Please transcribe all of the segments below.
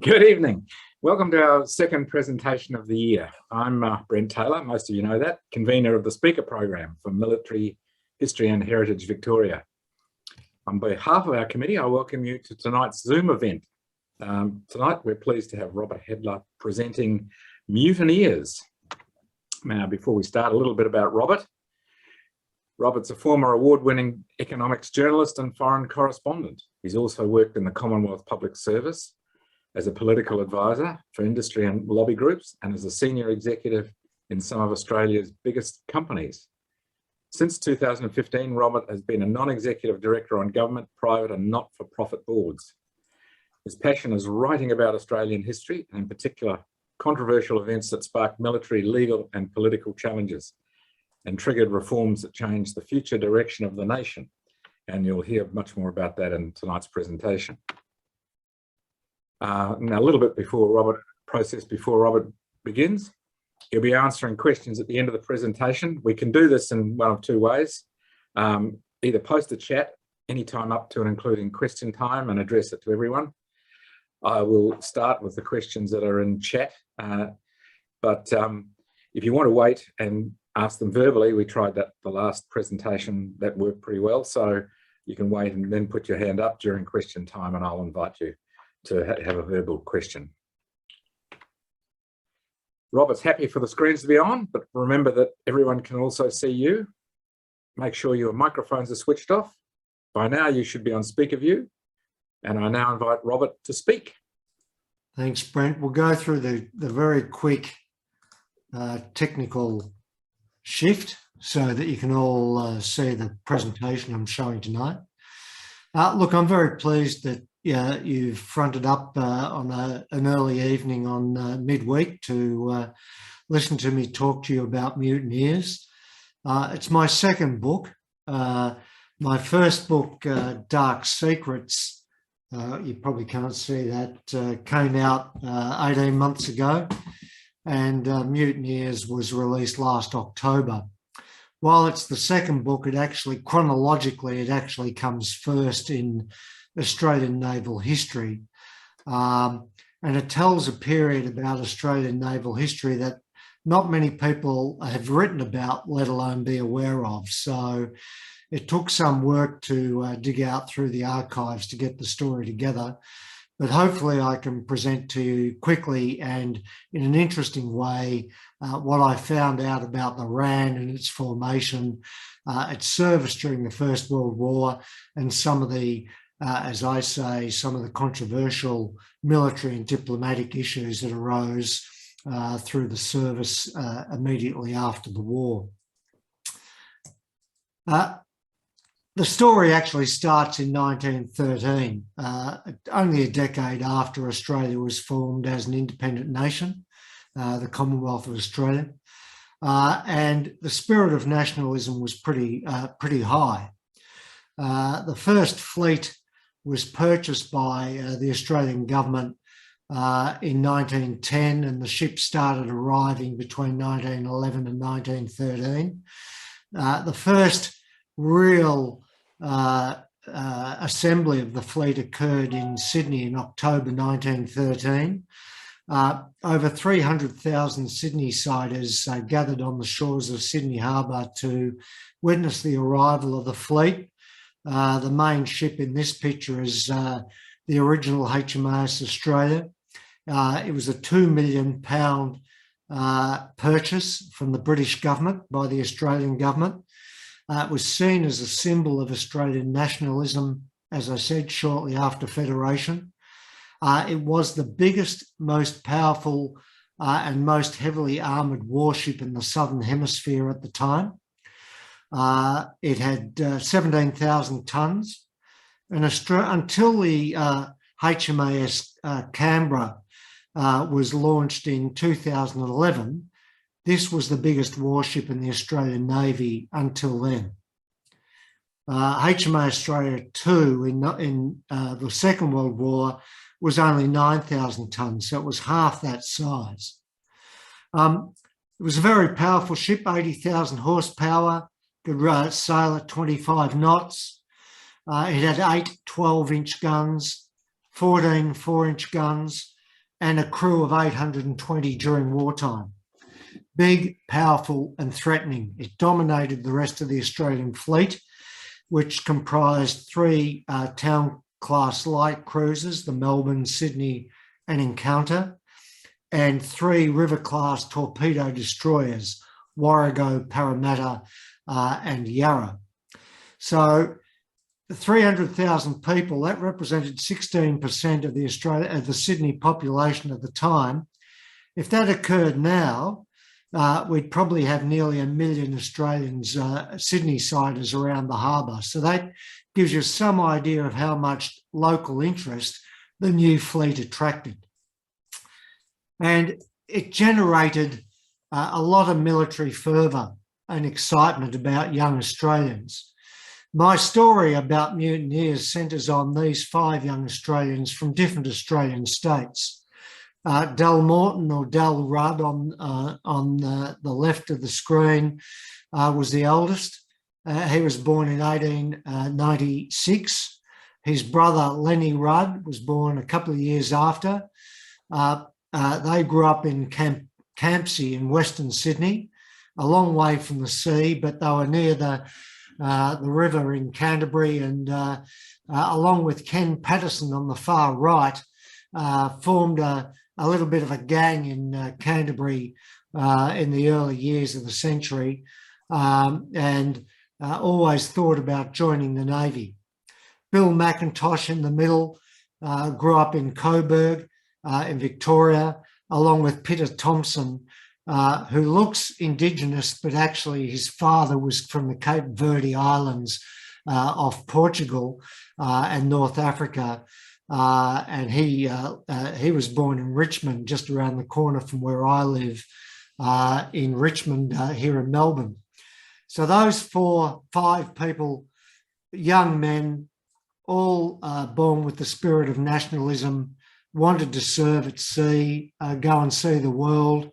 Good evening. Welcome to our second presentation of the year. I'm Brent Taylor, most of you know that, convener of the speaker program for Military History and Heritage Victoria. On behalf of our committee, I welcome you to tonight's Zoom event. Tonight, we're pleased to have Robert Hadler presenting Mutineers. Now, before we start, a little bit about Robert. Robert's a former award-winning economics journalist and foreign correspondent. He's also worked in the Commonwealth Public Service as a political advisor for industry and lobby groups and as a senior executive in some of Australia's biggest companies. Since 2015, Robert has been a non-executive director on government, private and not-for-profit boards. His passion is writing about Australian history and in particular controversial events that sparked military, legal and political challenges and triggered reforms that changed the future direction of the nation. And you'll hear much more about that in tonight's presentation. Now, a little bit before Robert begins, he'll be answering questions at the end of the presentation. We can do this in one of two ways. Either post a chat anytime up to and including question time and address it to everyone. I will start with the questions that are in chat, but if you want to wait and ask them verbally, we tried that the last presentation, that worked pretty well, so you can wait and then put your hand up during question time and I'll invite you to have a verbal question. Robert's happy for the screens to be on, but remember that everyone can also see you. Make sure your microphones are switched off. By now you should be on speaker view, and I now invite Robert to speak. Thanks, Brent. We'll go through the very quick technical shift so that you can all see the presentation I'm showing tonight. Look, I'm very pleased that you've fronted up on an early evening on midweek to listen to me talk to you about Mutineers. It's my second book. My first book, Dark Secrets, you probably can't see that, came out 18 months ago, and Mutineers was released last October. While it's the second book, chronologically, it actually comes first in Australian naval history. And it tells a period about Australian naval history that not many people have written about, let alone be aware of. So it took some work to dig out through the archives to get the story together. But hopefully I can present to you quickly and in an interesting way what I found out about the RAN and its formation, its service during the First World War, and some of the, as I say, some of the controversial military and diplomatic issues that arose through the service immediately after the war. The story actually starts in 1913, only a decade after Australia was formed as an independent nation, the Commonwealth of Australia, and the spirit of nationalism was pretty high. The first fleet was purchased by the Australian government in 1910, and the ships started arriving between 1911 and 1913. The first real assembly of the fleet occurred in Sydney in October 1913. Over 300,000 Sydney-siders gathered on the shores of Sydney Harbour to witness the arrival of the fleet. The main ship in this picture is the original HMAS Australia. It was a £2 million purchase from the British government by the Australian government. It was seen as a symbol of Australian nationalism, as I said, shortly after Federation. It was the biggest, most powerful and most heavily armoured warship in the Southern Hemisphere at the time. It had 17,000 tonnes, and until the HMAS Canberra was launched in 2011, this was the biggest warship in the Australian Navy until then. HMAS Australia 2 in the Second World War was only 9,000 tonnes, so it was half that size. It was a very powerful ship, 80,000 horsepower, could sail at 25 knots. It had 8 12-inch guns, 14 4-inch guns, and a crew of 820 during wartime. Big, powerful and threatening. It dominated the rest of the Australian fleet, which comprised 3 town-class light cruisers, the Melbourne, Sydney and Encounter, and 3 river-class torpedo destroyers, Warrego, Parramatta and Yarra. So the 300,000 people, that represented 16% of the Sydney population at the time. If that occurred now, we'd probably have nearly 1 million Australians, Sydney-siders around the harbour. So that gives you some idea of how much local interest the new fleet attracted. And it generated a lot of military fervour and excitement about young Australians. My story about mutineers centres on these 5 young Australians from different Australian states. Dal Morton, or Dal Rudd on the left of the screen, was the eldest. He was born in 1896. His brother Lenny Rudd was born a couple of years after. They grew up in Campsie in Western Sydney, a long way from the sea, but they were near the river in Canterbury, and along with Ken Patterson on the far right, formed a little bit of a gang in Canterbury in the early years of the century, and always thought about joining the Navy. Bill McIntosh in the middle grew up in Coburg in Victoria, along with Peter Thompson, who looks Indigenous, but actually his father was from the Cape Verde Islands off Portugal and North Africa. And he was born in Richmond, just around the corner from where I live, in Richmond here in Melbourne. So those 5 people, young men, all born with the spirit of nationalism, wanted to serve at sea, go and see the world,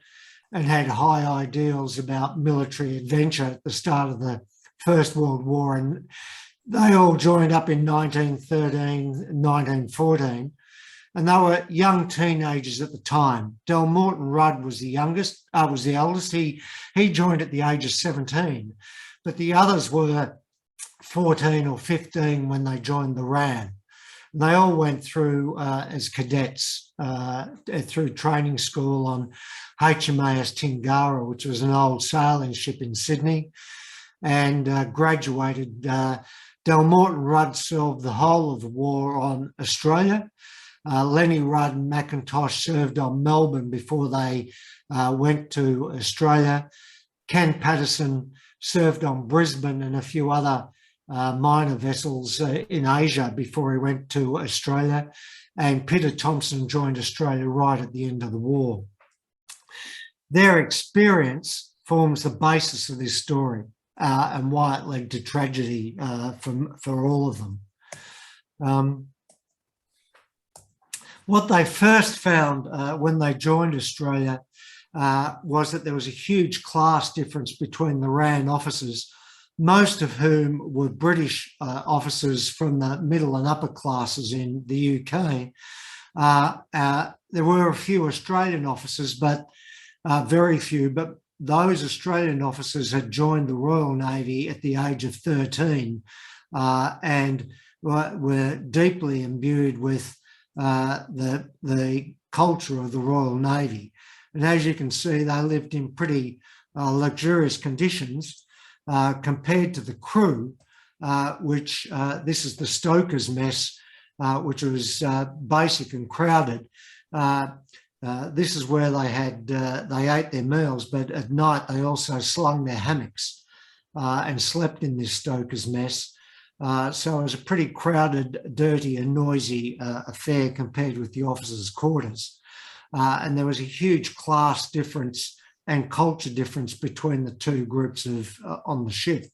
and had high ideals about military adventure at the start of the First World War. And they all joined up in 1913, 1914, and they were young teenagers at the time. Dal Morton Rudd was the eldest. He joined at the age of 17, but the others were 14 or 15 when they joined the RAN. They all went through as cadets through training school on HMAS Tingara, which was an old sailing ship in Sydney, and graduated. Dal Morton Rudd served the whole of the war on Australia. Lenny Rudd and McIntosh served on Melbourne before they went to Australia. Ken Patterson served on Brisbane and a few other minor vessels in Asia before he went to Australia, and Peter Thompson joined Australia right at the end of the war. Their experience forms the basis of this story and why it led to tragedy for all of them. What they first found when they joined Australia was that there was a huge class difference between the RAN officers, most of whom were British officers from the middle and upper classes in the UK. There were a few Australian officers, but very few, but those Australian officers had joined the Royal Navy at the age of 13 and were deeply imbued with the culture of the Royal Navy. And as you can see, they lived in pretty luxurious conditions compared to the crew, which this is the stokers mess, which was basic and crowded. This is where they ate their meals, but at night they also slung their hammocks and slept in this stokers mess. So it was a pretty crowded, dirty and noisy affair compared with the officers' quarters. And there was a huge class difference and culture difference between the two groups of on the ship.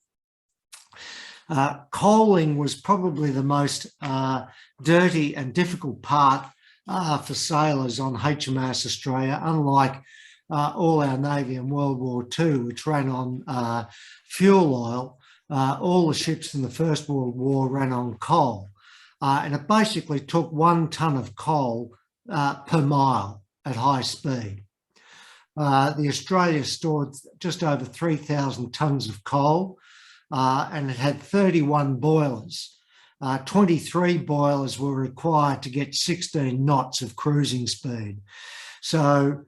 Coaling was probably the most dirty and difficult part for sailors on HMAS Australia, unlike all our Navy in World War II, which ran on fuel oil. All the ships in the First World War ran on coal. and it basically took 1 tonne of coal per mile at high speed. The Australia stored just over 3,000 tonnes of coal, and it had 31 boilers. 23 boilers were required to get 16 knots of cruising speed. So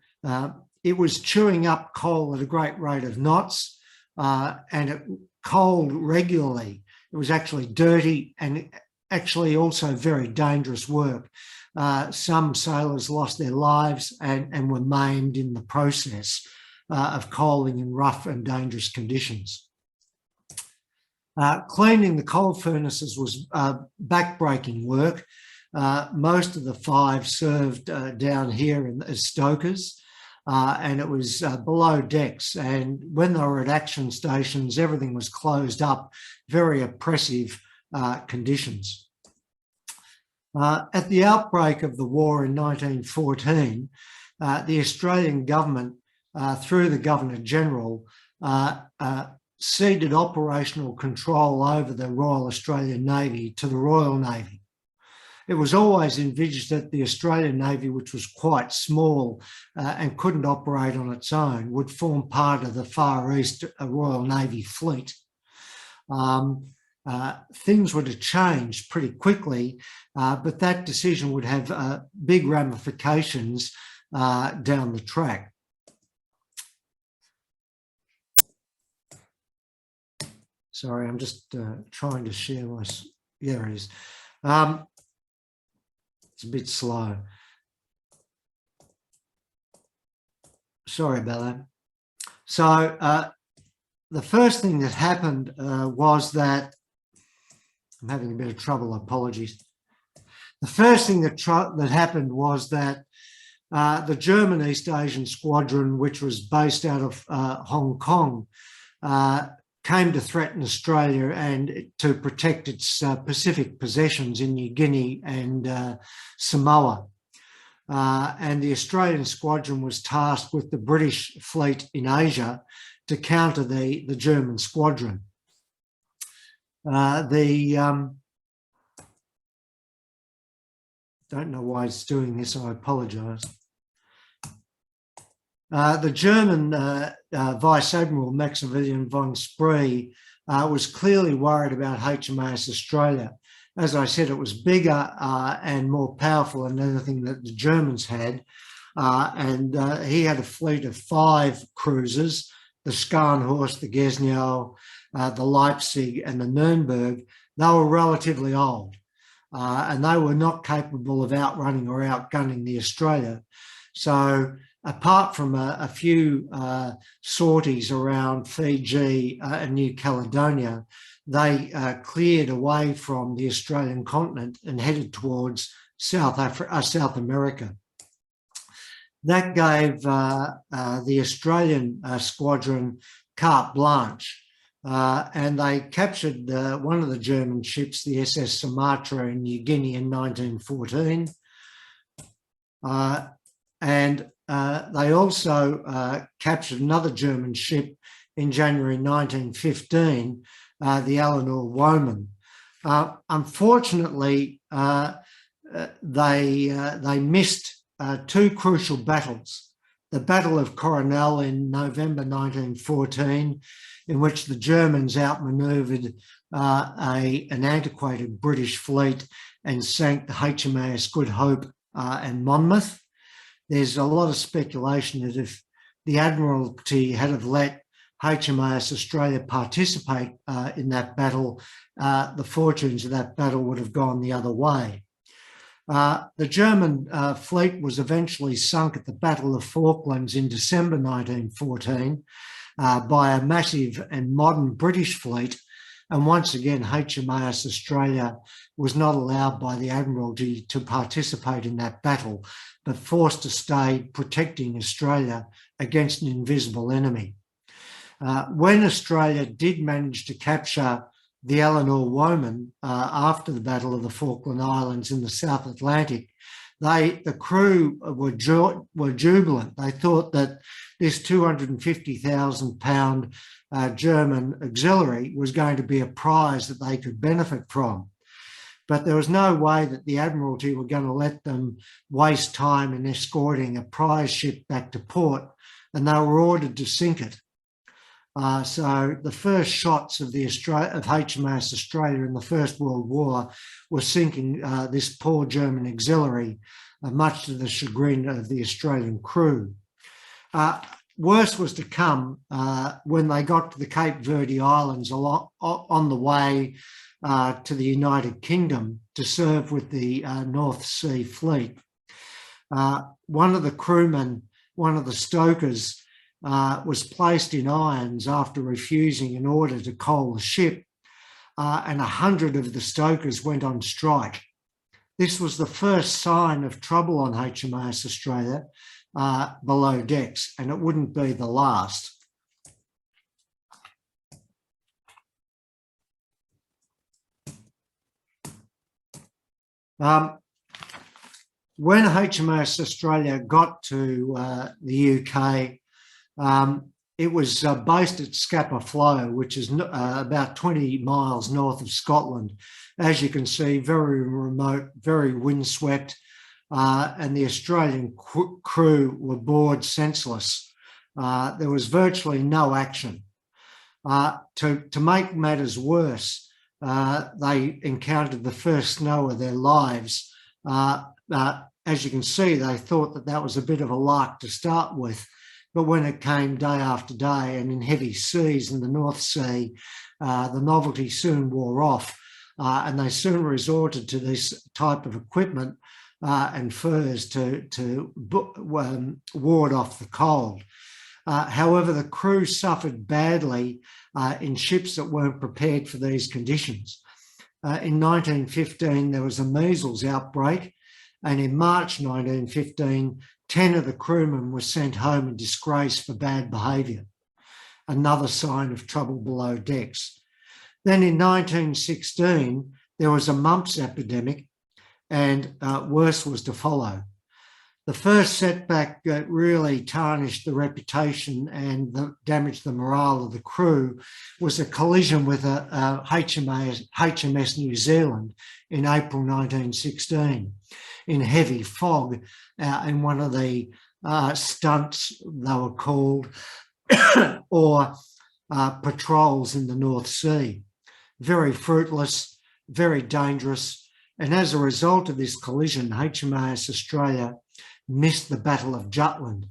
it was chewing up coal at a great rate of knots, and it coaled regularly. It was actually dirty and actually also very dangerous work. Some sailors lost their lives and were maimed in the process of coaling in rough and dangerous conditions. Cleaning the coal furnaces was backbreaking work. Most of the 5 served down here as stokers, and it was below decks. And when they were at action stations, everything was closed up, very oppressive conditions. At the outbreak of the war in 1914, the Australian government, through the Governor General, ceded operational control over the Royal Australian Navy to the Royal Navy. It was always envisaged that the Australian Navy, which was quite small and couldn't operate on its own, would form part of the Far East Royal Navy fleet. Things were to change pretty quickly, but that decision would have big ramifications down the track. Sorry, I'm just trying to share my, there it is. It's a bit slow. Sorry about that. So the first thing that happened was that, I'm having a bit of trouble, apologies. The first thing that happened was that the German East Asian Squadron, which was based out of Hong Kong, came to threaten Australia and to protect its Pacific possessions in New Guinea and Samoa. And the Australian squadron was tasked with the British fleet in Asia to counter the German squadron. Don't know why it's doing this, I apologise. The German Vice Admiral Maximilian von Spree was clearly worried about HMAS Australia. As I said, it was bigger and more powerful than anything that the Germans had. And he had a fleet of 5 cruisers, the Scharnhorst, the Gesnau, the Leipzig and the Nürnberg. They were relatively old and they were not capable of outrunning or outgunning the Australia. So apart from a few sorties around Fiji and New Caledonia, they cleared away from the Australian continent and headed towards South America. That gave the Australian squadron carte blanche, and they captured one of the German ships, the SS Sumatra in New Guinea in 1914. And they also captured another German ship in January 1915, the Eleanor Woman. Unfortunately, they missed 2 crucial battles. The Battle of Coronel in November 1914, in which the Germans outmanoeuvred an antiquated British fleet and sank the HMAS Good Hope and Monmouth. There's a lot of speculation that if the Admiralty had have let HMAS Australia participate in that battle, the fortunes of that battle would have gone the other way. The German fleet was eventually sunk at the Battle of Falklands in December 1914 by a massive and modern British fleet. And once again, HMAS Australia was not allowed by the Admiralty to participate in that battle, but forced to stay protecting Australia against an invisible enemy. When Australia did manage to capture the Eleanor Woman after the Battle of the Falkland Islands in the South Atlantic, the crew were jubilant. They thought that this 250,000 pound German auxiliary was going to be a prize that they could benefit from. but there was no way that the Admiralty were going to let them waste time in escorting a prize ship back to port, and they were ordered to sink it. So the first shots of HMAS Australia in the First World War were sinking this poor German auxiliary, much to the chagrin of the Australian crew. Worse was to come when they got to the Cape Verde Islands on the way to the United Kingdom to serve with the North Sea Fleet. One of the crewmen, one of the stokers, was placed in irons after refusing an order to coal the ship, and 100 of the stokers went on strike. This was the first sign of trouble on HMAS Australia below decks, and it wouldn't be the last. When HMAS Australia got to the UK, it was based at Scapa Flow, which is about 20 miles north of Scotland. As you can see, very remote, very windswept, and the Australian crew were bored senseless. There was virtually no action. To make matters worse, they encountered the first snow of their lives. As you can see, they thought that that was a bit of a lark to start with, but when it came day after day and in heavy seas in the North Sea, the novelty soon wore off, and they soon resorted to this type of equipment and furs to ward off the cold. However, the crew suffered badly in ships that weren't prepared for these conditions. In 1915, there was a measles outbreak, and in March 1915, 10 of the crewmen were sent home in disgrace for bad behaviour, another sign of trouble below decks. Then in 1916, there was a mumps epidemic, and worse was to follow. The first setback that really tarnished the reputation and damaged the morale of the crew was a collision with a HMS New Zealand in April 1916 in heavy fog in one of the stunts, they were called, or patrols in the North Sea. Very fruitless, very dangerous, and as a result of this collision, HMAS Australia missed the Battle of Jutland.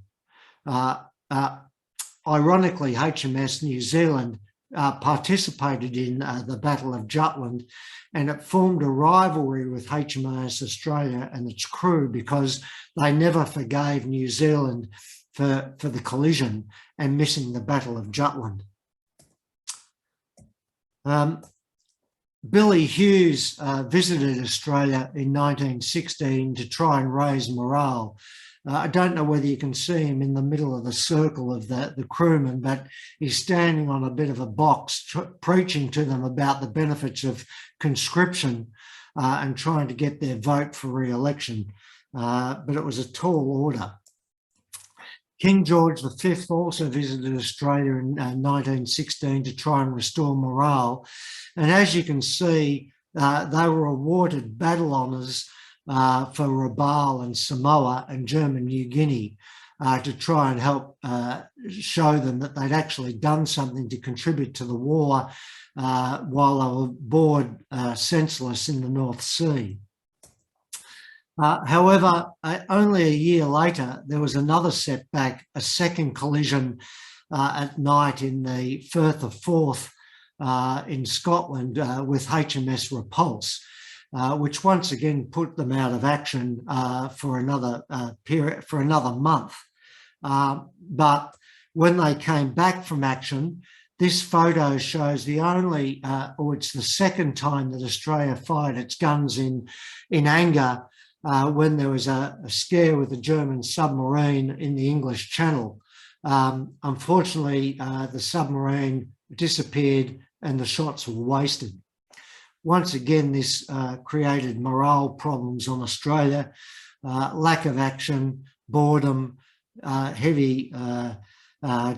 Ironically, HMS New Zealand participated in the Battle of Jutland, and it formed a rivalry with HMAS Australia and its crew because they never forgave New Zealand for the collision and missing the Battle of Jutland. Billy Hughes visited Australia in 1916 to try and raise morale. I don't know whether you can see him in the middle of the circle of the crewmen, but he's standing on a bit of a box preaching to them about the benefits of conscription and trying to get their vote for re-election. But it was a tall order. King George V also visited Australia in 1916 to try and restore morale. And as you can see, they were awarded battle honours for Rabaul and Samoa and German New Guinea to try and help show them that they'd actually done something to contribute to the war while they were bored senseless in the North Sea. However, only a year later, there was another setback, a second collision at night in the Firth of Forth in Scotland with HMS Repulse, which once again put them out of action for another period, for another month. But when they came back from action, this photo shows the only, or it's the second time that Australia fired its guns in anger when there was a scare with a German submarine in the English Channel. Unfortunately, the submarine disappeared and the shots were wasted. Once again, this created morale problems on Australia, lack of action, boredom, heavy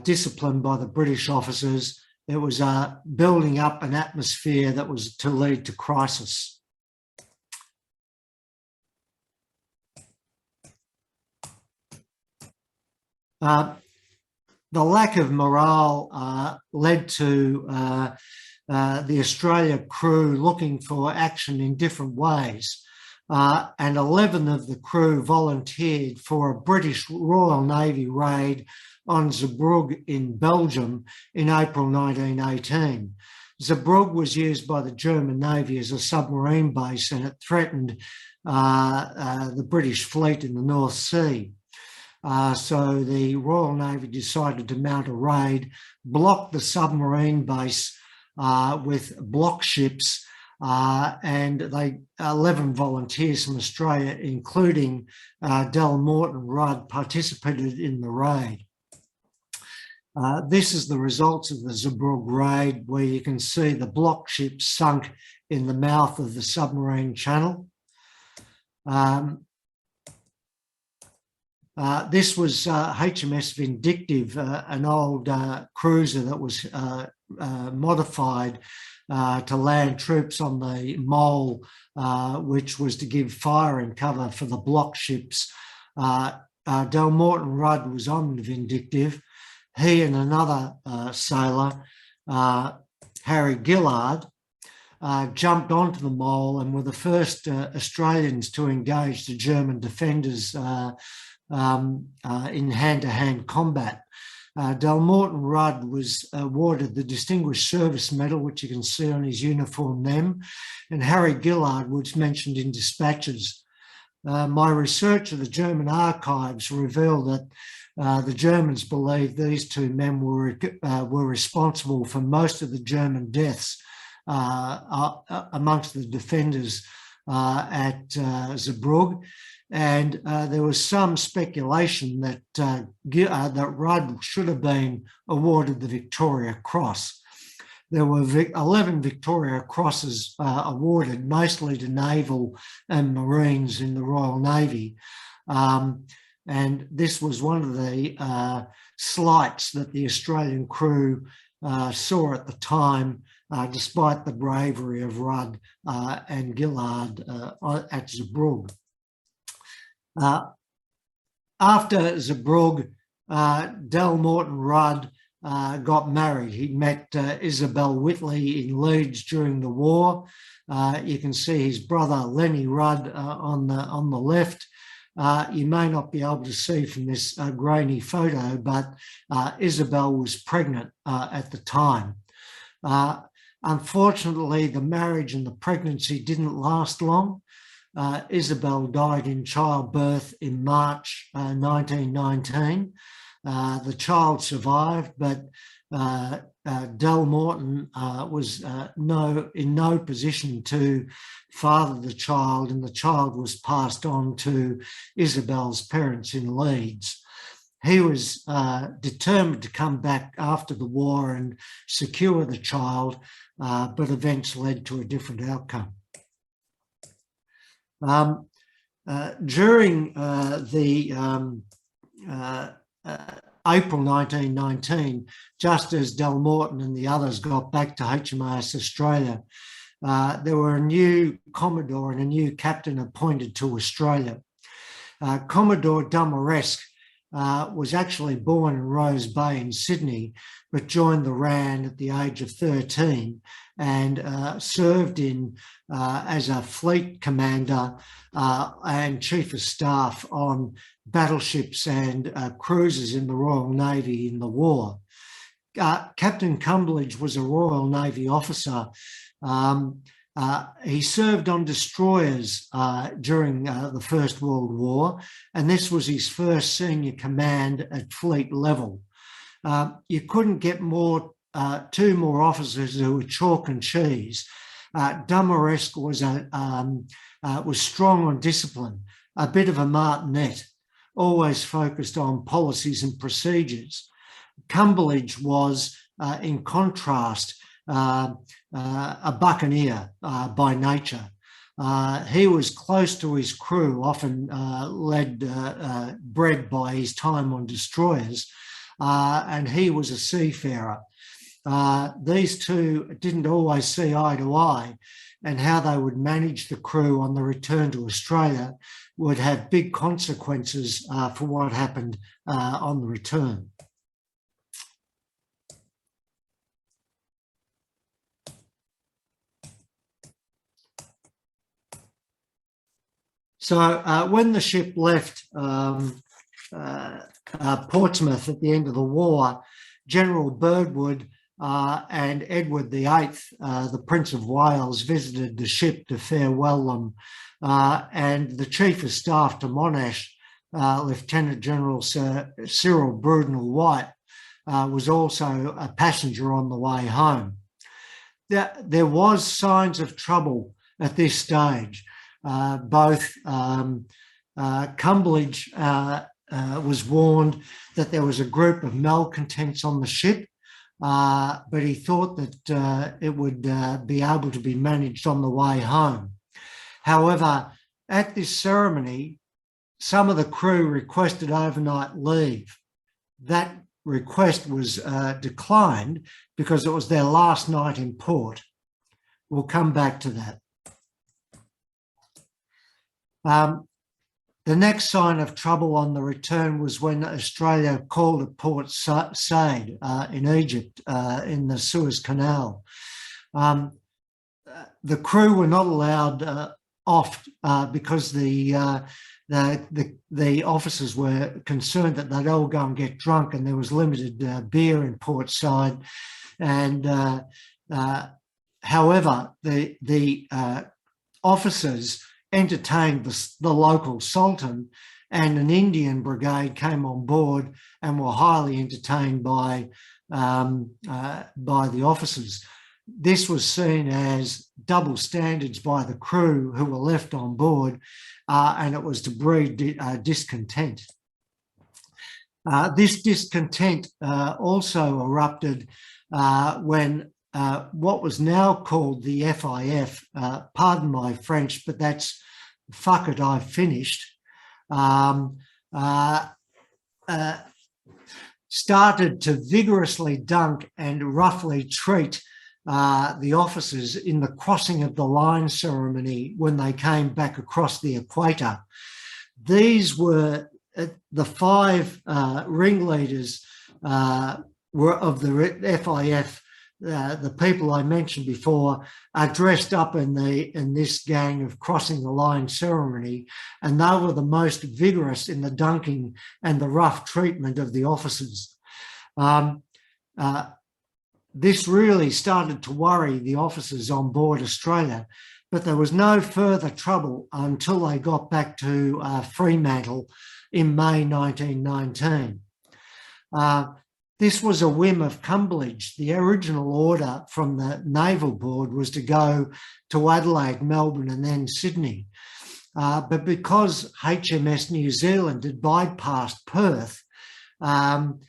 discipline by the British officers. It was building up an atmosphere that was to lead to crisis. The lack of morale led to the Australia crew looking for action in different ways. And 11 of the crew volunteered for a British Royal Navy raid on Zeebrugge in Belgium in April 1918. Zeebrugge was used by the German Navy as a submarine base, and it threatened the British fleet in the North Sea. So the Royal Navy decided to mount a raid, block the submarine base with block ships, and 11 volunteers from Australia, including Dal Rudd, participated in the raid. This is the results of the Zeebrugge raid, where you can see the block ships sunk in the mouth of the submarine channel. This was HMS Vindictive, an old cruiser that was modified to land troops on the mole, which was to give fire and cover for the block ships. Dal Rudd was on the Vindictive. He and another sailor, Harry Gillard, jumped onto the mole and were the first Australians to engage the German defenders in hand-to-hand combat. Dal Rudd was awarded the Distinguished Service Medal, which you can see on his uniform then, and Harry Gillard was mentioned in dispatches. My research of the German archives revealed that the Germans believed these two men were responsible for most of the German deaths amongst the defenders at Zeebrugge. And there was some speculation that that Rudd should have been awarded the Victoria Cross. There were 11 Victoria Crosses awarded, mostly to naval and Marines in the Royal Navy. And this was one of the slights that the Australian crew saw at the time, despite the bravery of Rudd and Gillard at Zeebrugge. After Zeebrugge, Dal Rudd got married. He met Isabel Whitley in Leeds during the war. You can see his brother Lenny Rudd on the left. You may not be able to see from this grainy photo, but Isabel was pregnant at the time. Unfortunately, the marriage and the pregnancy didn't last long. Isabel died in childbirth in March 1919. The child survived, but Dal was in no position to father the child, and the child was passed on to Isabel's parents in Leeds. He was determined to come back after the war and secure the child, but events led to a different outcome. During April 1919, just as Dal and the others got back to HMAS Australia, there were a new Commodore and a new captain appointed to Australia. Commodore Dumaresque was actually born in Rose Bay in Sydney, but joined the RAN at the age of 13 and served in as a fleet commander and chief of staff on battleships and cruisers in the Royal Navy in the war. Captain Cumberledge was a Royal Navy officer. He served on destroyers during the First World War, and this was his first senior command at fleet level. You couldn't get two more officers who were chalk and cheese. Dumaresque was strong on discipline, a bit of a martinet, always focused on policies and procedures. Cumberledge was, in contrast, a buccaneer by nature. He was close to his crew, often bred by his time on destroyers, and he was a seafarer. These two didn't always see eye to eye, and how they would manage the crew on the return to Australia would have big consequences for what happened on the return. So when the ship left Portsmouth at the end of the war, General Birdwood and Edward VIII, the Prince of Wales, visited the ship to farewell them, and the Chief of Staff to Monash, Lieutenant General Sir Cyril Brudenell-White, was also a passenger on the way home. There was signs of trouble at this stage. Both Cumberledge was warned that there was a group of malcontents on the ship, but he thought that it would be able to be managed on the way home. However, at this ceremony, some of the crew requested overnight leave. That request was declined because it was their last night in port. We'll come back to that. The next sign of trouble on the return was when Australia called at Port Said in Egypt in the Suez Canal. The crew were not allowed off because the officers were concerned that they'd all go and get drunk, and there was limited beer in Port Said. And however, the officers entertained the local sultan, and an Indian brigade came on board and were highly entertained by the officers. This was seen as double standards by the crew who were left on board, and it was to breed discontent. This discontent also erupted when what was now called the FIF, pardon my French, but that's fuck it, I've finished, started to vigorously dunk and roughly treat the officers in the crossing of the line ceremony when they came back across the equator. These were the five ringleaders were of the FIF. The people I mentioned before are dressed up in this gang of crossing the line ceremony, and they were the most vigorous in the dunking and the rough treatment of the officers. This really started to worry the officers on board Australia, but there was no further trouble until they got back to Fremantle in May 1919. This was a whim of Cumberledge. The original order from the Naval Board was to go to Adelaide, Melbourne, and then Sydney. But because HMS New Zealand had bypassed Perth, the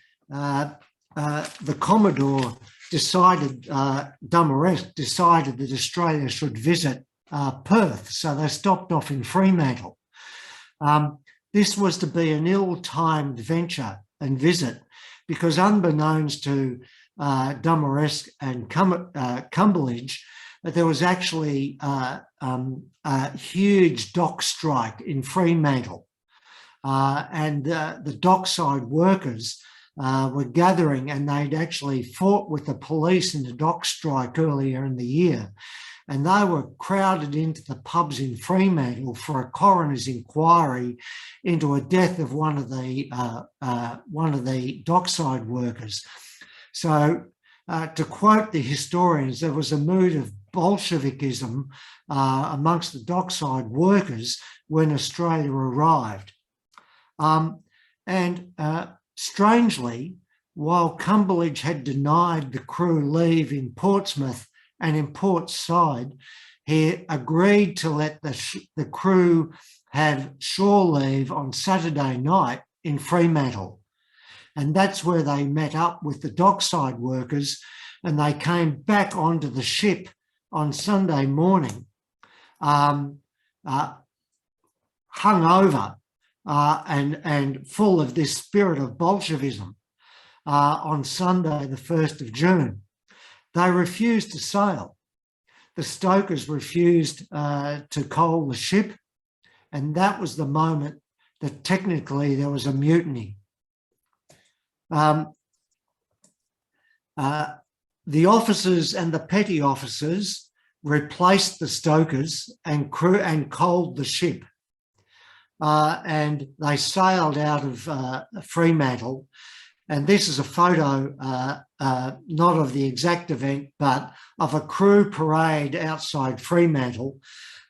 Commodore decided, Dumaresque decided that Australia should visit Perth, so they stopped off in Fremantle. This was to be an ill-timed venture and visit, because unbeknownst to Dumaresque and Cumberledge, there was actually a huge dock strike in Fremantle. And the dockside workers were gathering, and they'd actually fought with the police in the dock strike earlier in the year. And they were crowded into the pubs in Fremantle for a coroner's inquiry into a death of one of the dockside workers. So, to quote the historians, there was a mood of Bolshevikism amongst the dockside workers when Australia arrived. Strangely, while Cumberledge had denied the crew leave in Portsmouth and in Port Said, he agreed to let the crew have shore leave on Saturday night in Fremantle. And that's where they met up with the dockside workers, and they came back onto the ship on Sunday morning, hungover and full of this spirit of Bolshevism on Sunday, the 1st of June. They refused to sail. the stokers refused to coal the ship, and that was the moment that technically there was a mutiny. The officers and the petty officers replaced the stokers and coaled the ship. And they sailed out of Fremantle. And this is a photo, not of the exact event, but of a crew parade outside Fremantle,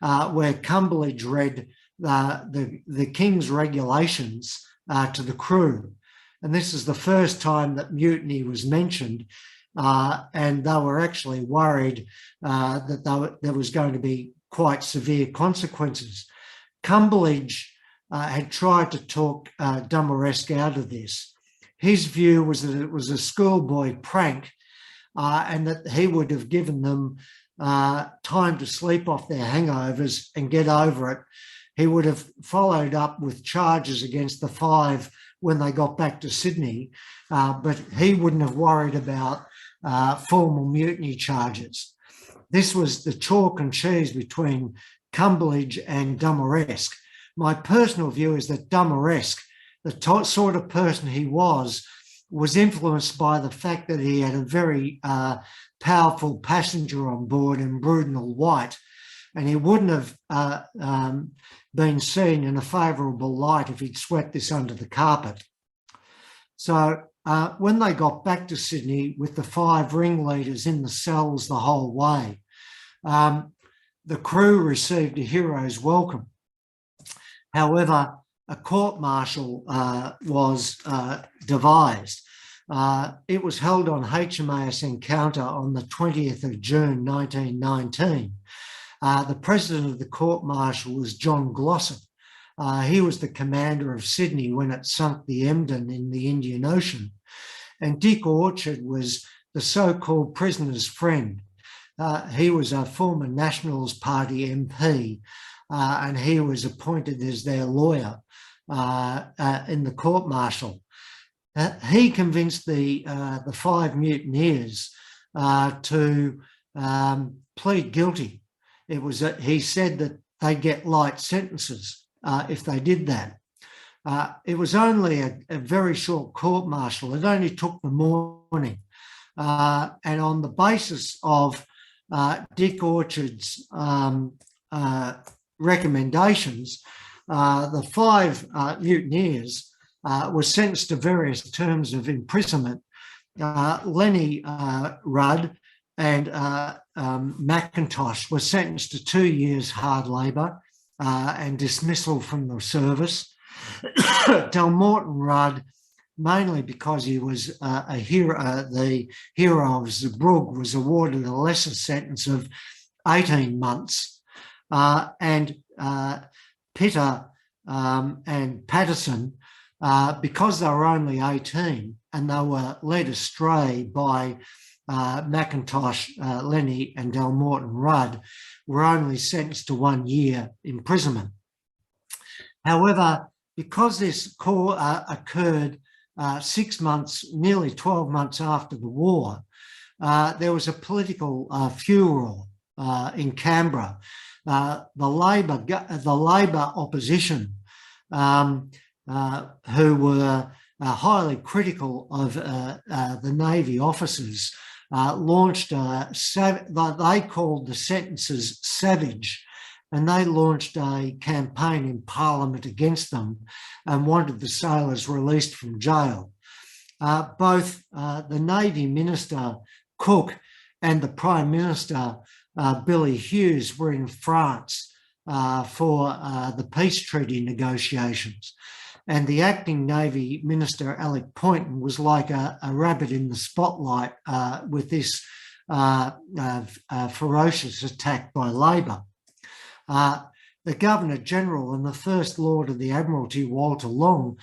where Cumberledge read the King's regulations to the crew. And this is the first time that mutiny was mentioned. And they were actually worried that there was going to be quite severe consequences. Cumberledge had tried to talk Dumaresque out of this. His view was that it was a schoolboy prank and that he would have given them time to sleep off their hangovers and get over it. He would have followed up with charges against the 5 when they got back to Sydney, but he wouldn't have worried about formal mutiny charges. This was the chalk and cheese between Cumberledge and Dumaresque. My personal view is that Dumaresque, the sort of person he was influenced by the fact that he had a very powerful passenger on board in Brudenell White, and he wouldn't have been seen in a favourable light if he'd swept this under the carpet. So when they got back to Sydney with the 5 ringleaders in the cells the whole way, the crew received a hero's welcome. However, a court-martial was devised. It was held on HMAS Encounter on the 20th of June 1919. The president of the court-martial was John Glossop. He was the commander of Sydney when it sunk the Emden in the Indian Ocean. And Dick Orchard was the so-called prisoner's friend. He was a former Nationals Party MP, and he was appointed as their lawyer in the court-martial. He convinced the 5 mutineers to plead guilty. He said that they'd get light sentences if they did that. It was only a very short court-martial. It only took the morning. And on the basis of Dick Orchard's recommendations, the 5 mutineers were sentenced to various terms of imprisonment. Lenny, Rudd and McIntosh were sentenced to 2 years hard labour and dismissal from the service. Dalmorton Rudd, mainly because he was a hero, the hero of Zeebrugge, was awarded a lesser sentence of 18 months. And Pitter and Patterson, because they were only 18 and they were led astray by McIntosh, Lenny and Dalmorton Rudd, were only sentenced to 1 year imprisonment. However, because this occurred 6 months, nearly 12 months after the war, there was a political furor in Canberra. The Labor opposition, who were highly critical of the Navy officers, launched they called the sentences savage, and they launched a campaign in Parliament against them and wanted the sailors released from jail. Both the Navy Minister Cook and the Prime Minister Billy Hughes were in France for the peace treaty negotiations. And the acting Navy Minister, Alec Poynton, was like a rabbit in the spotlight with this ferocious attack by Labor. The Governor General and the First Lord of the Admiralty, Walter Long,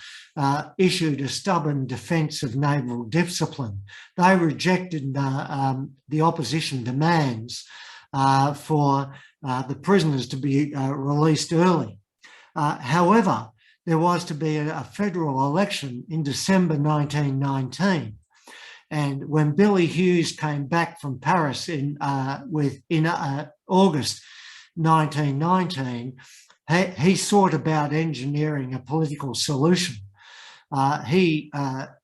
issued a stubborn defence of naval discipline. They rejected the opposition demands for the prisoners to be released early. However, there was to be a federal election in December 1919. And when Billy Hughes came back from Paris in August 1919, he sought about engineering a political solution. He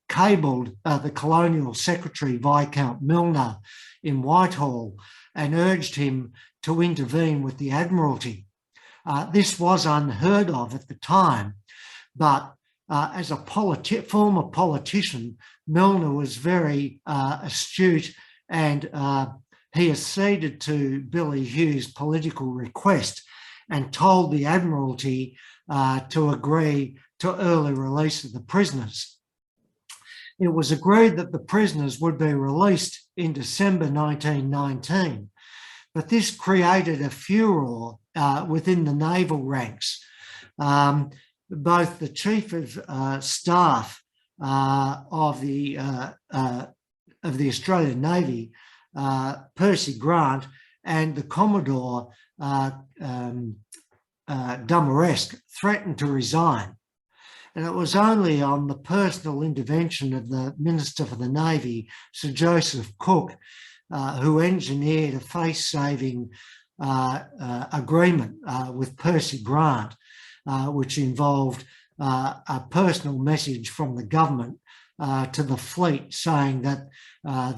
cabled the Colonial Secretary Viscount Milner in Whitehall and urged him to intervene with the Admiralty. This was unheard of at the time, but as a former politician, Milner was very astute, and he acceded to Billy Hughes' political request and told the Admiralty to agree to early release of the prisoners. It was agreed that the prisoners would be released in December 1919, but this created a furor within the naval ranks. Both the Chief of Staff of the Australian Navy, Percy Grant, and the Commodore Dumaresque threatened to resign. And it was only on the personal intervention of the Minister for the Navy, Sir Joseph Cook, who engineered a face-saving agreement with Percy Grant, which involved a personal message from the government to the fleet saying that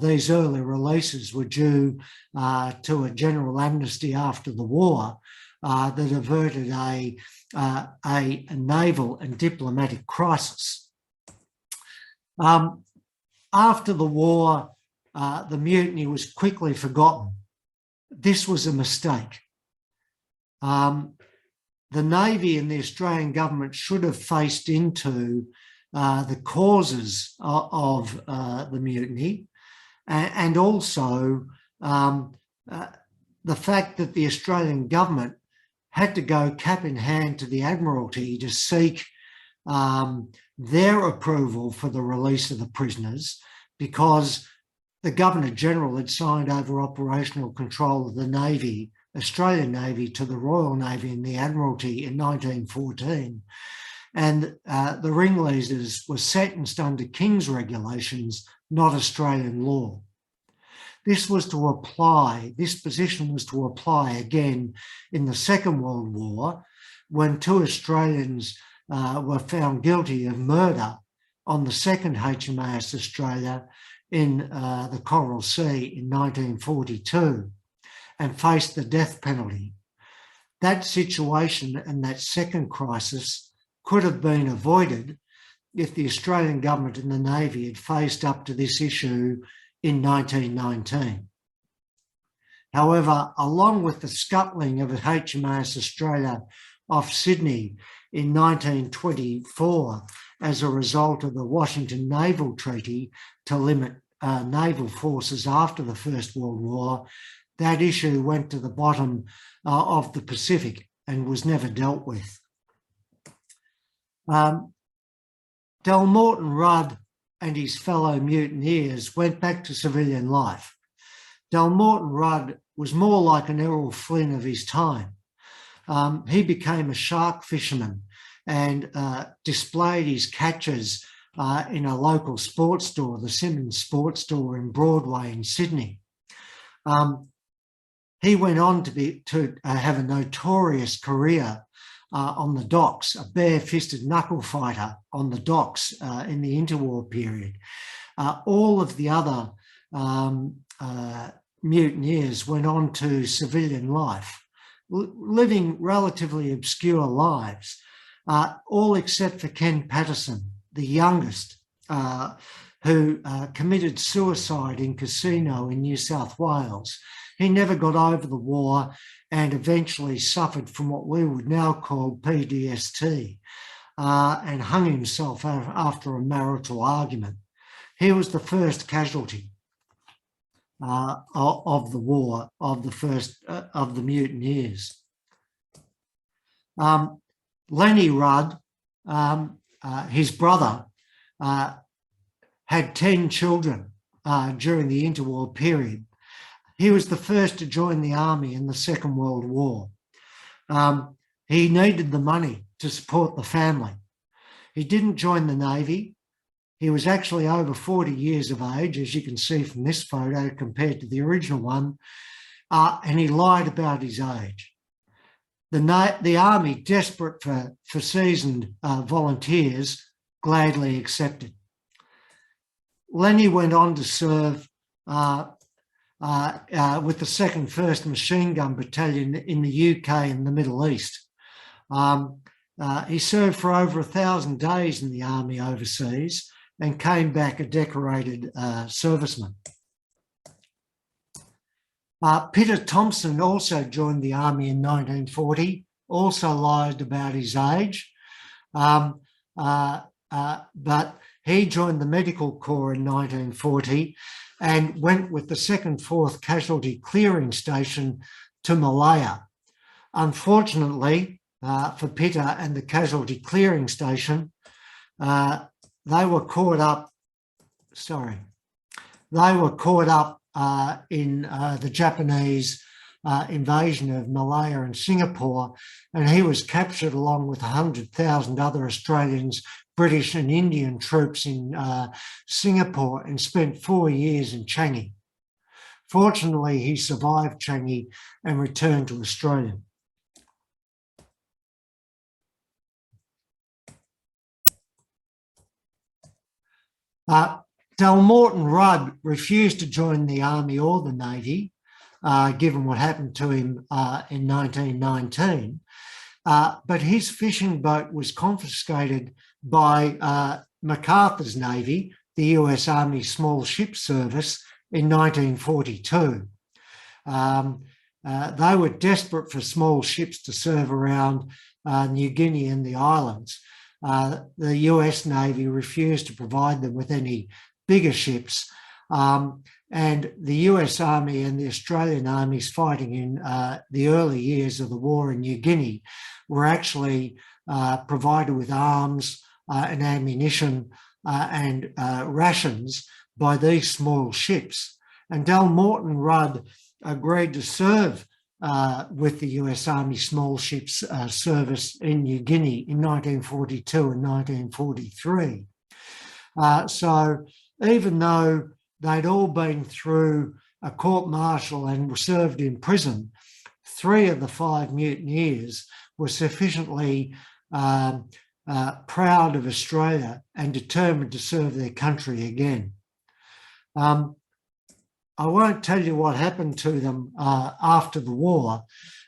these early releases were due to a general amnesty after the war, that averted a naval and diplomatic crisis. After the war, the mutiny was quickly forgotten. This was a mistake. The Navy and the Australian government should have faced into the causes of the mutiny, and also the fact that the Australian government had to go cap in hand to the Admiralty to seek their approval for the release of the prisoners, because the Governor General had signed over operational control of the Navy, Australian Navy, to the Royal Navy and the Admiralty in 1914. And the ringleaders were sentenced under King's regulations, not Australian law. This position was to apply again in the Second World War, when 2 Australians were found guilty of murder on the second HMAS Australia in the Coral Sea in 1942 and faced the death penalty. That situation and that second crisis could have been avoided if the Australian government and the Navy had faced up to this issue in 1919. However, along with the scuttling of HMAS Australia off Sydney in 1924 as a result of the Washington Naval Treaty to limit naval forces after the First World War, that issue went to the bottom of the Pacific and was never dealt with. Dalmorton Rudd and his fellow mutineers went back to civilian life. Dalmorton Rudd was more like an Errol Flynn of his time. He became a shark fisherman and displayed his catches in a local sports store, the Simmons Sports Store in Broadway in Sydney. He went on to have a notorious career on the docks, a bare-fisted knuckle fighter on the docks in the interwar period. All of the other mutineers went on to civilian life, living relatively obscure lives, all except for Ken Patterson, the youngest, who committed suicide in Casino in New South Wales. He never got over the war and eventually suffered from what we would now call PTSD and hung himself after a marital argument. He was the first casualty of the war, of the mutineers. Lenny Rudd, his brother, had 10 children during the interwar period. He was the first to join the army in the Second World War. He needed the money to support the family. He didn't join the Navy. He was actually over 40 years of age, as you can see from this photo compared to the original one. and he lied about his age. The army, desperate for seasoned volunteers, gladly accepted. Lenny went on to serve with the 2nd 1st Machine Gun Battalion in the UK and the Middle East. He served for over 1,000 days in the army overseas and came back a decorated serviceman. Peter Thompson also joined the army in 1940, also lied about his age, but he joined the Medical Corps in 1940 and went with the 2nd 4th Casualty Clearing Station to Malaya. Unfortunately for Peter and the Casualty Clearing Station, they were caught up in the Japanese invasion of Malaya and Singapore, and he was captured along with 100,000 other Australians, British and Indian troops in Singapore, and spent 4 years in Changi. Fortunately, he survived Changi and returned to Australia. Dalmorton Rudd refused to join the Army or the Navy, given what happened to him in 1919, but his fishing boat was confiscated by MacArthur's Navy, the US Army Small Ship Service, in 1942. They were desperate for small ships to serve around New Guinea and the islands. The US Navy refused to provide them with any bigger ships, and the US Army and the Australian armies fighting in the early years of the war in New Guinea were actually provided with arms and ammunition and rations by these small ships. And Dalmorton Rudd agreed to serve with the US Army Small Ships Service in New Guinea in 1942 and 1943. So even though they'd all been through a court-martial and were served in prison, 3 of the 5 mutineers were sufficiently proud of Australia and determined to serve their country again. I won't tell you what happened to them after the war,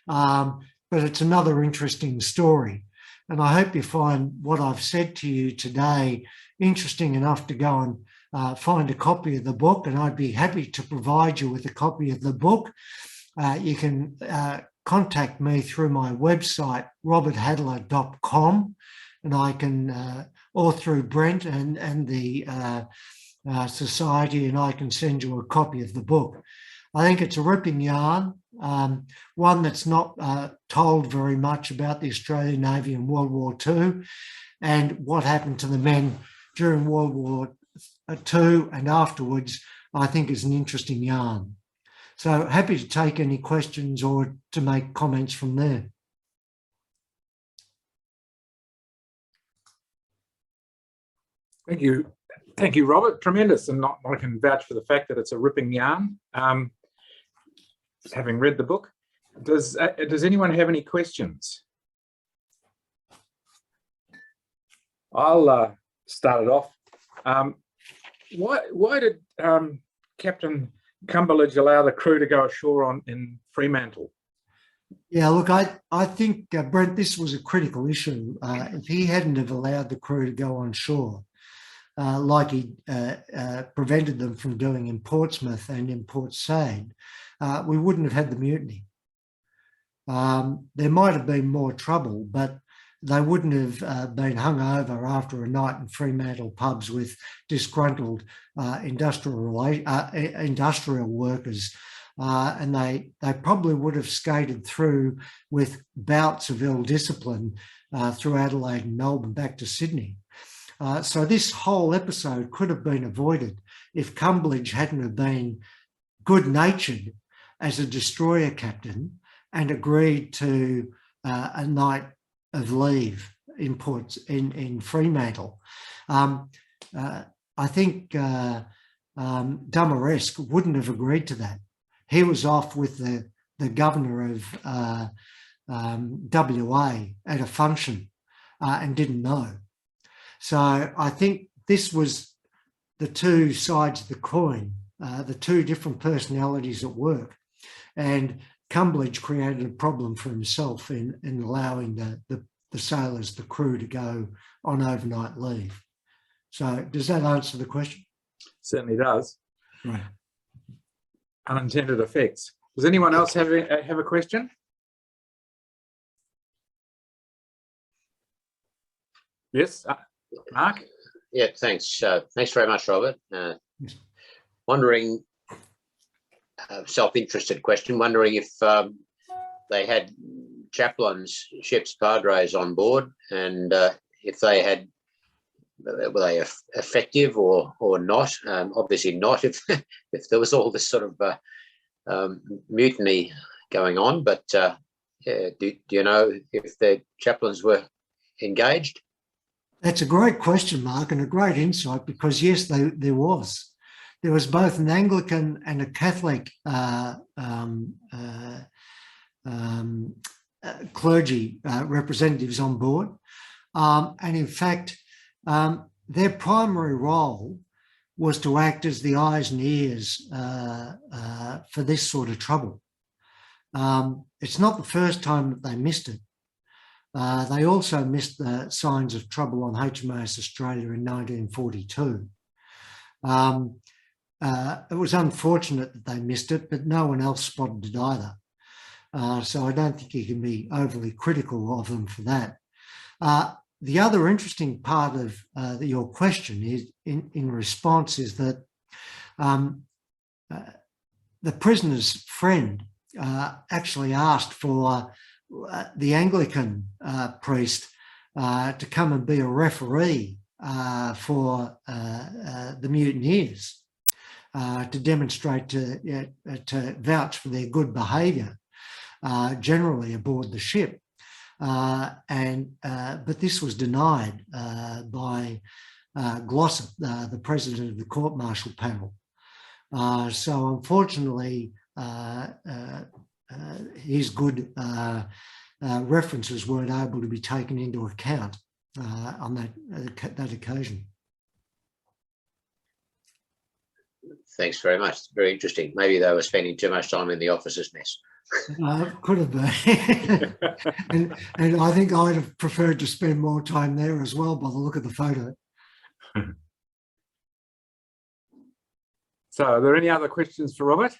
but it's another interesting story. And I hope you find what I've said to you today interesting enough to go and find a copy of the book, and I'd be happy to provide you with a copy of the book. You can contact me through my website, roberthadler.com, and I can, or through Brent and the Society, and I can send you a copy of the book. I think it's a ripping yarn, one that's not told very much about the Australian Navy in World War II and what happened to the men during World War II and afterwards. I think is an interesting yarn. So happy to take any questions or to make comments from there. Thank you. Thank you, Robert. Tremendous. And I can vouch for the fact that it's a ripping yarn. Having read the book, does anyone have any questions? I'll start it off. Why did Captain Cumberledge allow the crew to go ashore in Fremantle? Yeah, look, I think, Brent, this was a critical issue. If he hadn't have allowed the crew to go on shore, like he prevented them from doing in Portsmouth and in Port Said, we wouldn't have had the mutiny. There might have been more trouble, but they wouldn't have been hung over after a night in Fremantle pubs with disgruntled industrial workers, and they probably would have skated through with bouts of ill discipline through Adelaide and Melbourne back to Sydney. So this whole episode could have been avoided if Cumberledge hadn't have been good-natured as a destroyer captain and agreed to a night of leave in Fremantle. I think Dumaresque wouldn't have agreed to that. he was off with the governor of WA at a function and didn't know. So I think this was the two sides of the coin, the two different personalities at work. And Cumberledge created a problem for himself in allowing the sailors, the crew, to go on overnight leave. So does that answer the question? Certainly does. Right. Unintended effects. Does anyone else have a question? Yes, Mark? Yeah, thanks. Thanks very much, Robert. Yes. Wondering, self-interested question, wondering if they had chaplains, ship's padres on board, and if they had, were they effective or not? Obviously not if there was all this sort of mutiny going on, but yeah, do you know if the chaplains were engaged? That's a great question, Mark, and a great insight, because yes, there was. There was both an Anglican and a Catholic clergy representatives on board. And in fact, their primary role was to act as the eyes and ears for this sort of trouble. It's not the first time that they missed it. They also missed the signs of trouble on HMAS Australia in 1942. It was unfortunate that they missed it, but no one else spotted it either. So I don't think you can be overly critical of them for that. The other interesting part of your question is, in response, is that the prisoner's friend actually asked for the Anglican priest to come and be a referee for the mutineers, to demonstrate, to vouch for their good behaviour generally aboard the ship. But this was denied by Glossop, the president of the court-martial panel. So unfortunately, his good references weren't able to be taken into account on that occasion. Thanks very much. Very interesting. Maybe they were spending too much time in the officers' mess. Could have been. and I think I'd have preferred to spend more time there as well by the look of the photo. So are there any other questions for Robert?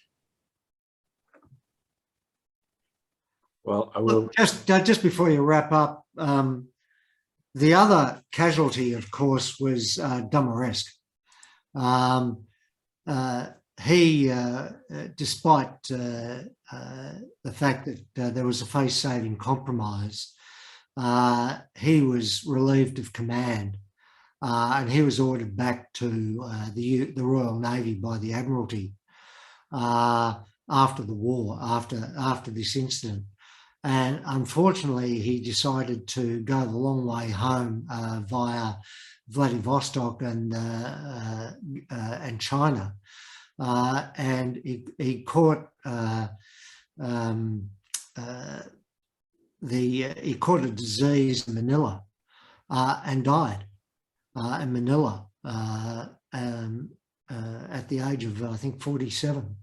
Well, I will. Just before you wrap up, the other casualty, of course, was Dumaresque. He, despite the fact that there was a face-saving compromise, he was relieved of command, and he was ordered back to the Royal Navy by the Admiralty after the war, after this incident. And unfortunately, he decided to go the long way home via Vladivostok and China. And he caught he caught a disease in Manila and died in Manila at the age of, I think, 47.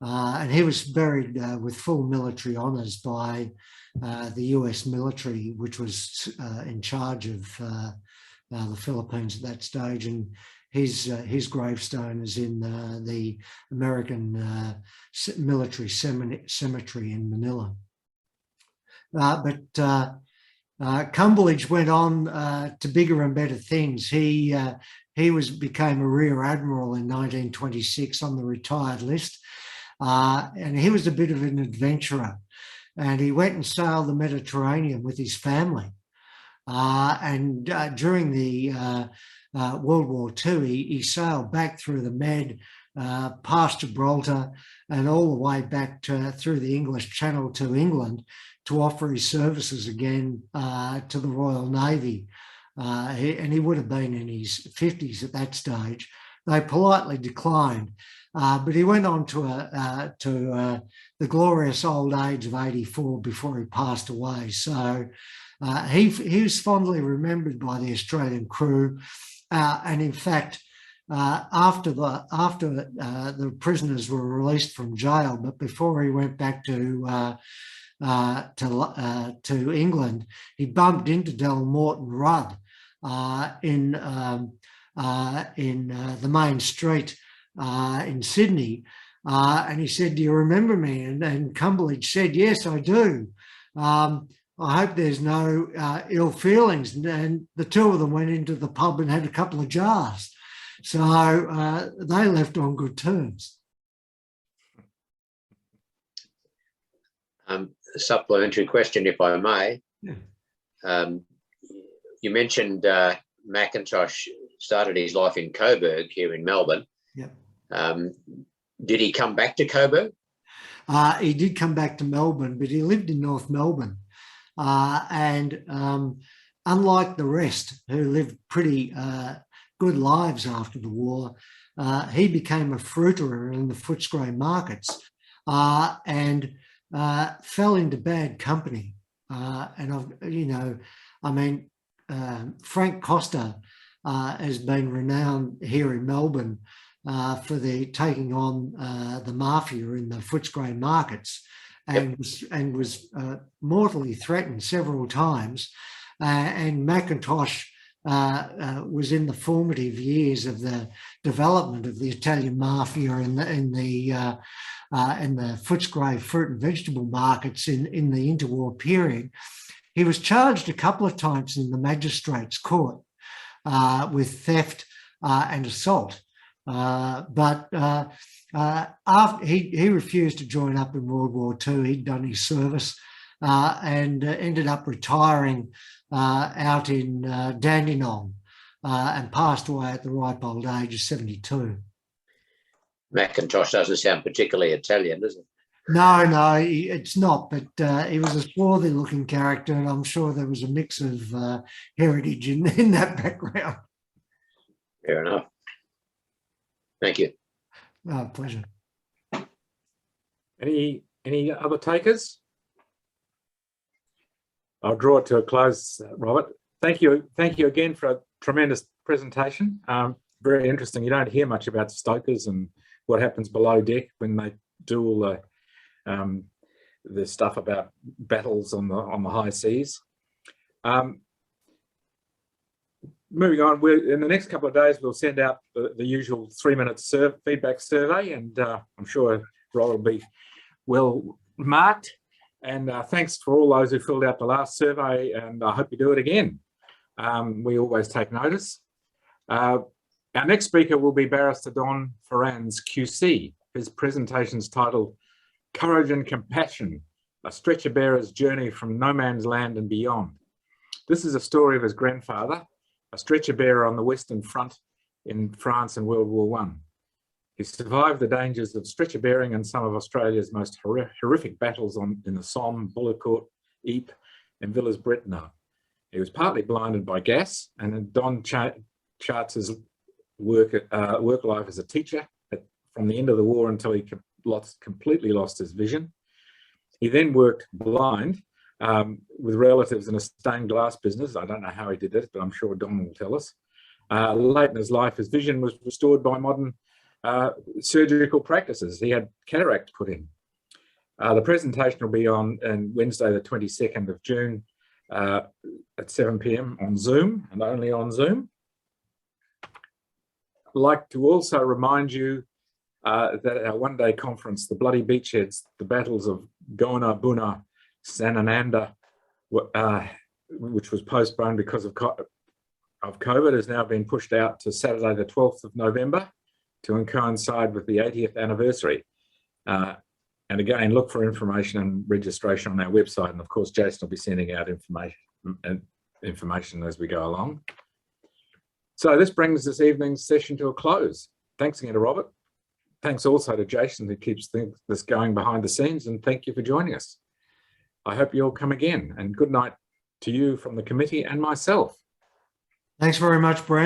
And he was buried with full military honours by the US military, which was in charge of the Philippines at that stage. And his gravestone is in the American military cemetery in Manila. But Cumberledge went on to bigger and better things. He became a Rear Admiral in 1926 on the retired list. And he was a bit of an adventurer, and he went and sailed the Mediterranean with his family. And during the World War II, he sailed back through the Med, past Gibraltar, and all the way back through the English Channel to England to offer his services again to the Royal Navy. And he would have been in his 50s at that stage. they politely declined. But he went on to the glorious old age of 84 before he passed away. So he was fondly remembered by the Australian crew. And in fact, after the prisoners were released from jail, but before he went back to England, he bumped into Del Morton Rudd in the main street in Sydney, and he said, "Do you remember me?" And Cumberledge said, "Yes, I do. I hope there's no ill feelings." And the two of them went into the pub and had a couple of jars. So they left on good terms. Supplementary question, if I may. Yeah. You mentioned Mackintosh started his life in Coburg here in Melbourne. Yeah. Did he come back to Coburg? He did come back to Melbourne, but he lived in North Melbourne. And unlike the rest who lived pretty good lives after the war, he became a fruiterer in the Footscray markets and fell into bad company. Frank Costa has been renowned here in Melbourne for the taking on the mafia in the Footscray markets, and was mortally threatened several times. And Mackintosh was in the formative years of the development of the Italian mafia in the Footscray fruit and vegetable markets in the interwar period. He was charged a couple of times in the magistrates' court with theft and assault, but after he refused to join up in World War II. He'd done his service and ended up retiring out in Dandenong and passed away at the ripe old age of 72. Mackintosh doesn't sound particularly Italian, does it? No, it's not, but he was a swarthy looking character, and I'm sure there was a mix of heritage in that background. Fair enough. Thank you. Oh, pleasure. Any other takers? I'll draw it to a close, Robert. Thank you again for a tremendous presentation. Very interesting. You don't hear much about stokers and what happens below deck when they do all the stuff about battles on the high seas. Moving on, in the next couple of days we'll send out the usual 3-minute feedback survey, and I'm sure Robert will be well marked. And thanks for all those who filled out the last survey, and I hope you do it again. We always take notice. Our next speaker will be Barrister Don Ferran's QC. His presentation is titled Courage and Compassion, a stretcher bearer's journey from no man's land and beyond. This is a story of his grandfather, a stretcher bearer on the Western Front in France in World War I. He survived the dangers of stretcher bearing in some of Australia's most horrific battles in the Somme, Bullecourt, Ypres and Villers-Bretonneux. He was partly blinded by gas, and Don charts his work life as a teacher from the end of the war until he completely lost his vision. He then worked blind with relatives in a stained glass business. I don't know how he did this, but I'm sure Don will tell us. Late in his life, his vision was restored by modern surgical practices. He had cataract put in. The presentation will be on Wednesday, the 22nd of June at 7 p.m. on Zoom, and only on Zoom. I'd like to also remind you that our one-day conference, the Bloody Beachheads, the battles of Gona, Buna, Sanananda, which was postponed because of COVID, has now been pushed out to Saturday, the 12th of November to coincide with the 80th anniversary. And again, look for information and registration on our website. And of course, Jason will be sending out information as we go along. So this brings this evening's session to a close. Thanks again to Robert. Thanks also to Jason, who keeps this going behind the scenes, and thank you for joining us. I hope you'll come again, and good night to you from the committee and myself. Thanks very much, Brent.